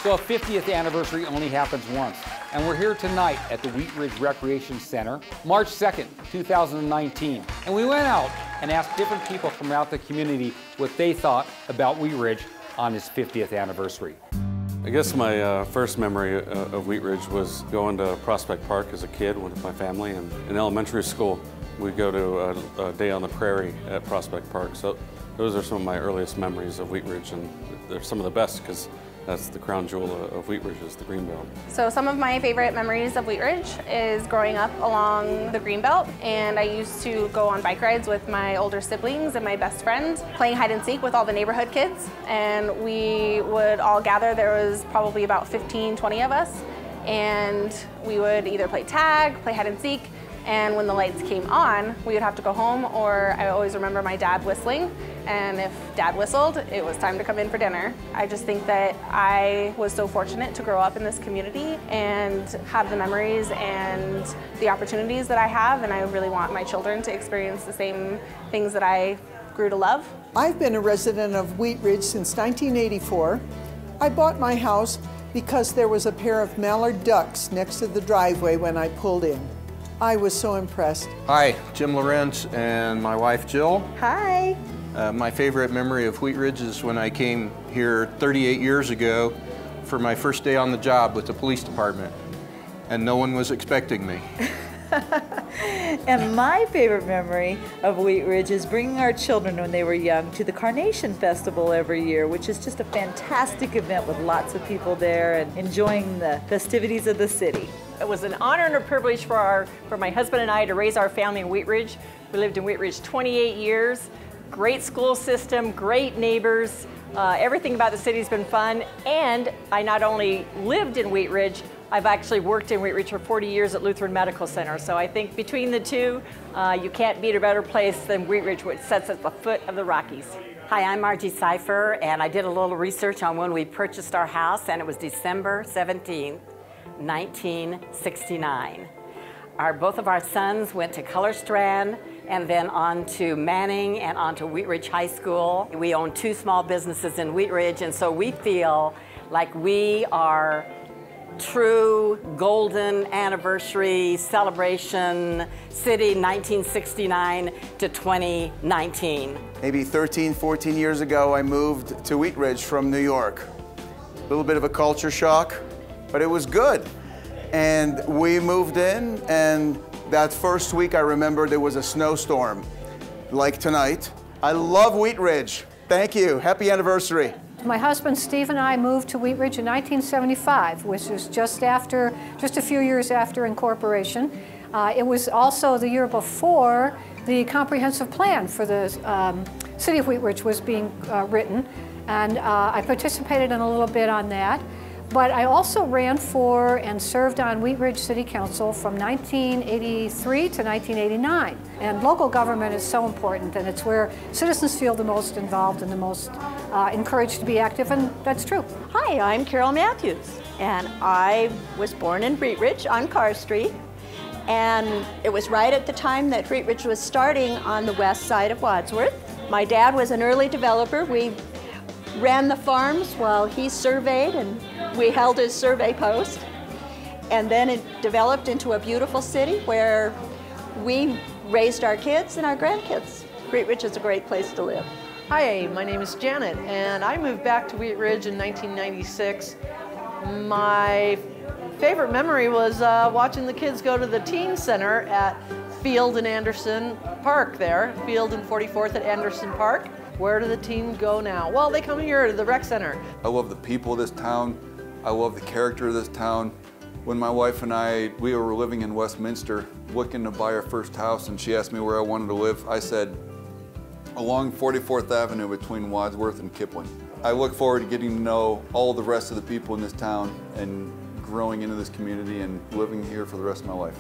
So a 50th anniversary only happens once. And we're here tonight at the Wheat Ridge Recreation Center, March 2nd, 2019. And we went out and asked different people from out the community what they thought about Wheat Ridge on its 50th anniversary. I guess my first memory of Wheat Ridge was going to Prospect Park as a kid with my family. And in elementary school, we'd go to a day on the prairie at Prospect Park. So those are some of my earliest memories of Wheat Ridge, and they're some of the best because that's the crown jewel of Wheat Ridge, is the Greenbelt. So some of my favorite memories of Wheat Ridge is growing up along the Greenbelt, and I used to go on bike rides with my older siblings and my best friend, playing hide and seek with all the neighborhood kids. And we would all gather, there was probably about 15, 20 of us, and we would either play tag, play hide and seek, and when the lights came on, we would have to go home, or I always remember my dad whistling, and if Dad whistled, it was time to come in for dinner. I just think that I was so fortunate to grow up in this community and have the memories and the opportunities that I have, and I really want my children to experience the same things that I grew to love. I've been a resident of Wheat Ridge since 1984. I bought my house because there was a pair of mallard ducks next to the driveway when I pulled in. I was so impressed. Hi, Jim Lawrence and my wife Jill. Hi. My favorite memory of Wheat Ridge is when I came here 38 years ago for my first day on the job with the police department, and no one was expecting me. And my favorite memory of Wheat Ridge is bringing our children when they were young to the Carnation Festival every year, which is just a fantastic event with lots of people there and enjoying the festivities of the city. It was an honor and a privilege for my husband and I to raise our family in Wheat Ridge. We lived in Wheat Ridge 28 years. Great school system, great neighbors. Everything about the city has been fun. And I not only lived in Wheat Ridge, I've actually worked in Wheat Ridge for 40 years at Lutheran Medical Center. So I think between the two, you can't beat a better place than Wheat Ridge, which sits at the foot of the Rockies. Hi, I'm Margie Seifer, and I did a little research on when we purchased our house, and it was December 17th, 1969. Both of our sons went to Color Strand, and then on to Manning and on to Wheat Ridge High School. We own 2 small businesses in Wheat Ridge, and so we feel like we are true golden anniversary celebration city, 1969 to 2019. Maybe 13, 14 years ago, I moved to Wheat Ridge from New York. A little bit of a culture shock, but it was good. And we moved in, and that first week I remember there was a snowstorm, like tonight. I love Wheat Ridge. Thank you. Happy anniversary. My husband Steve and I moved to Wheat Ridge in 1975, which was just a few years after incorporation. It was also the year before the comprehensive plan for the city of Wheat Ridge was being written, and I participated in a little bit on that. But I also ran for and served on Wheat Ridge City Council from 1983 to 1989. And local government is so important, and it's where citizens feel the most involved and the most encouraged to be active, and that's true. Hi, I'm Carol Matthews, and I was born in Wheat Ridge on Carr Street. And it was right at the time that Wheat Ridge was starting on the west side of Wadsworth. My dad was an early developer. We ran the farms while he surveyed, and we held his survey post. And then it developed into a beautiful city where we raised our kids and our grandkids. Wheat Ridge is a great place to live. Hi, my name is Janet, and I moved back to Wheat Ridge in 1996. My favorite memory was watching the kids go to the teen center at Field and Anderson Park there, Field and 44th at Anderson Park. Where do the teens go now? Well, they come here to the rec center. I love the people of this town. I love the character of this town. When my wife and we were living in Westminster, looking to buy our first house, and she asked me where I wanted to live, I said, along 44th Avenue between Wadsworth and Kipling. I look forward to getting to know all the rest of the people in this town and growing into this community and living here for the rest of my life.